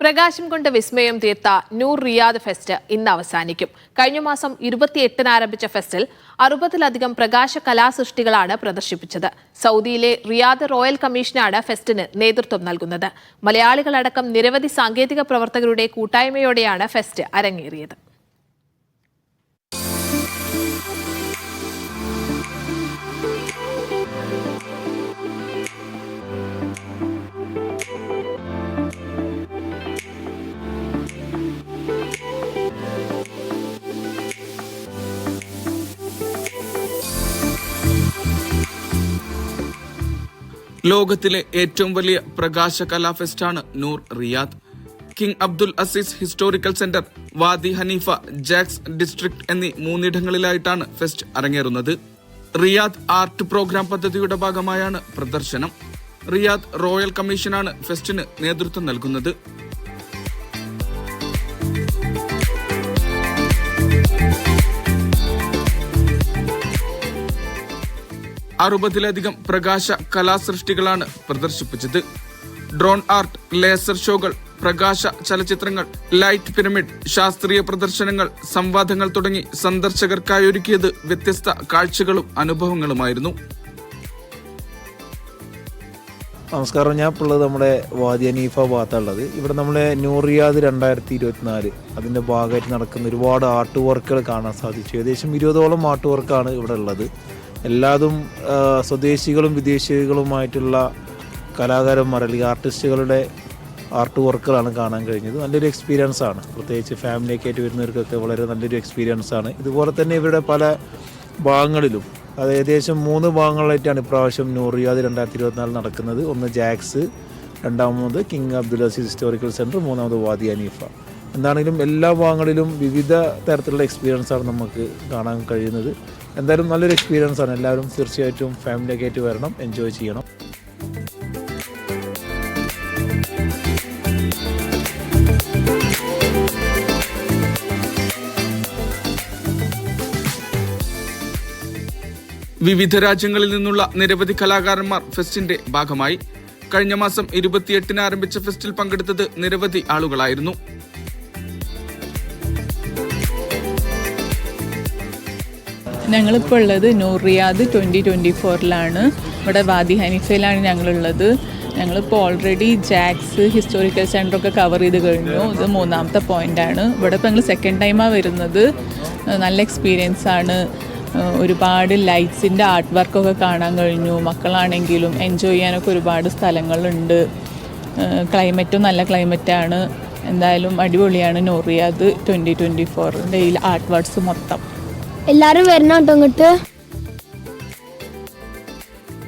പ്രകാശം കൊണ്ട് വിസ്മയം തീർത്ത നൂർ റിയാദ് ഫെസ്റ്റ് ഇന്ന് അവസാനിക്കും. കഴിഞ്ഞ മാസം 28-ന് ആരംഭിച്ച ഫെസ്റ്റിൽ 60-ലധികം പ്രകാശ കലാസൃഷ്ടികളാണ് പ്രദർശിപ്പിച്ചത്. സൗദിയിലെ റിയാദ് റോയൽ കമ്മീഷനാണ് ഫെസ്റ്റിന് നേതൃത്വം നൽകുന്നത്. മലയാളികളടക്കം നിരവധി സാങ്കേതിക പ്രവർത്തകരുടെ കൂട്ടായ്മയോടെയാണ് ഫെസ്റ്റ് അരങ്ങേറിയത്. ലോകത്തിലെ ഏറ്റവും വലിയ പ്രകാശ കലാ ഫെസ്റ്റാണ് Noor Riyadh. King Abdul Aziz historical centre, Wadi Hanifa, JAX district എന്നീ 3 ഇടങ്ങളിലായിട്ടാണ് ഫെസ്റ്റ് അരങ്ങേറുന്നത്. റിയാദ് ആർട്ട് പ്രോഗ്രാം പദ്ധതിയുടെ ഭാഗമായാണ് പ്രദർശനം. റിയാദ് റോയൽ കമ്മീഷനാണ് ഫെസ്റ്റിന് നേതൃത്വം നൽകുന്നത്. അറുപതിലധികം പ്രകാശ കലാസൃഷ്ടികളാണ് പ്രദർശിപ്പിച്ചത്. ഡ്രോൺ ആർട്ട്, ലേസർ ഷോകൾ, പ്രകാശ ചലച്ചിത്രങ്ങൾ, ലൈറ്റ് പിരമിഡ്, ശാസ്ത്രീയ പ്രദർശനങ്ങൾ, സംവാദങ്ങൾ തുടങ്ങി സന്ദർശകർക്കായി ഒരുക്കിയത് വ്യത്യസ്ത കാഴ്ചകളും അനുഭവങ്ങളുമായിരുന്നു. നമസ്കാരം, ഞാൻ ഇപ്പോൾ ഉള്ളത് നമ്മുടെ വാദി ഹനീഫ ഭാഗത്തുള്ളത്. ഇവിടെ നമ്മളെ നൂർ റിയാദ് 2024 അതിൻ്റെ ഭാഗമായിട്ട് നടക്കുന്ന ഒരുപാട് ആർട്ട് വർക്കുകൾ കാണാൻ സാധിച്ചു. ഏകദേശം 20ഓളം ആർട്ട് വർക്കാണ് ഇവിടെ ഉള്ളത്. എല്ലാതും സ്വദേശികളും വിദേശികളുമായിട്ടുള്ള കലാകാരന്മാർ അല്ലെങ്കിൽ ആർട്ടിസ്റ്റുകളുടെ ആർട്ട് വർക്കുകളാണ് കാണാൻ കഴിഞ്ഞത്. നല്ലൊരു എക്സ്പീരിയൻസ് ആണ്. പ്രത്യേകിച്ച് ഫാമിലിയൊക്കെ ആയിട്ട് വരുന്നവർക്കൊക്കെ വളരെ നല്ലൊരു എക്സ്പീരിയൻസ് ആണ്. ഇതുപോലെ തന്നെ ഇവരുടെ പല ഭാഗങ്ങളിലും, അത് ഏകദേശം 3 ഭാഗങ്ങളിലായിട്ടാണ് ഇപ്രാവശ്യം നൂർ റിയാദ് 2024 നടക്കുന്നത്. ഒന്ന് ജാക്സ്, രണ്ടാമത് king Abdul Aziz historical centre, മൂന്നാമത് വാദി ഹനീഫ. എന്താണെങ്കിലും എല്ലാ ഭാഗങ്ങളിലും വിവിധ തരത്തിലുള്ള എക്സ്പീരിയൻസ് ആണ് നമുക്ക് കാണാൻ കഴിയുന്നത്. എന്തായാലും നല്ലൊരു എക്സ്പീരിയൻസ് ആണ്. എല്ലാവരും തീർച്ചയായിട്ടും ഫാമിലിയൊക്കെ ആയിട്ട് വരണം, എൻജോയ് ചെയ്യണം. വിവിധ രാജ്യങ്ങളിൽ നിന്നുള്ള നിരവധി കലാകാരന്മാർ ഫെസ്റ്റിന്റെ ഭാഗമായി. കഴിഞ്ഞ മാസം 28-ന് ആരംഭിച്ച ഫെസ്റ്റിൽ പങ്കെടുത്തത് നിരവധി ആളുകളായിരുന്നു. ഞങ്ങളിപ്പോൾ ഉള്ളത് നൂർ റിയാദ് 2024 ഇവിടെ വാദി ഹനീഫയിലാണ് ഞങ്ങളുള്ളത്. ഞങ്ങളിപ്പോൾ ഓൾറെഡി ജാക്സ് ഹിസ്റ്റോറിക്കൽ സെൻ്ററൊക്കെ കവർ ചെയ്ത് കഴിഞ്ഞു. ഇത് 3ാമത്തെ പോയിൻ്റാണ്. ഇവിടെ ഇപ്പോൾ ഞങ്ങൾ സെക്കൻഡ് ടൈമാണ് വരുന്നത്. നല്ല എക്സ്പീരിയൻസ് ആണ്. ഒരുപാട് ലൈറ്റ്സിൻ്റെ ആർട്ട് വർക്കൊക്കെ കാണാൻ കഴിഞ്ഞു. മക്കളാണെങ്കിലും എൻജോയ് ചെയ്യാനൊക്കെ ഒരുപാട് സ്ഥലങ്ങളുണ്ട്. ക്ലൈമറ്റും നല്ല ക്ലൈമറ്റാണ്. എന്തായാലും അടിപൊളിയാണ് നൂർ റിയാദ് 2024 ഈ ആർട്ട് വർക്ക്സ് മൊത്തം. എല്ലാരും വരണം കേട്ടോ ഇങ്ങോട്ട്.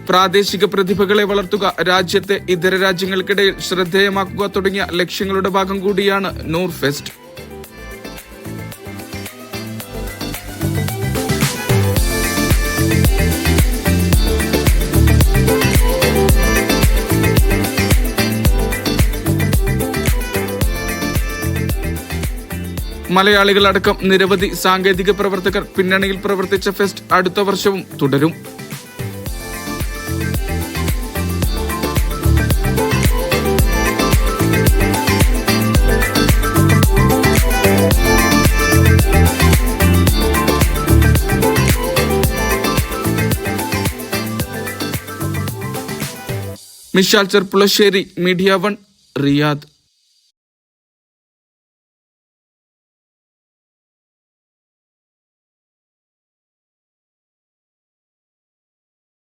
പ്രാദേശിക പ്രതിഭകളെ വളർത്തുക, രാജ്യത്തെ ഇതര രാജ്യങ്ങൾക്കിടയിൽ ശ്രദ്ധേയമാക്കുക തുടങ്ങിയ ലക്ഷ്യങ്ങളുടെ ഭാഗം കൂടിയാണ് നൂർ ഫെസ്റ്റ്. മലയാളികളടക്കം നിരവധി സാങ്കേതിക പ്രവർത്തകർ പിന്നണിയിൽ പ്രവർത്തിച്ച ഫെസ്റ്റ് അടുത്ത വർഷവും തുടരും. Mishal Cherpulassery, media 1, Riyadh.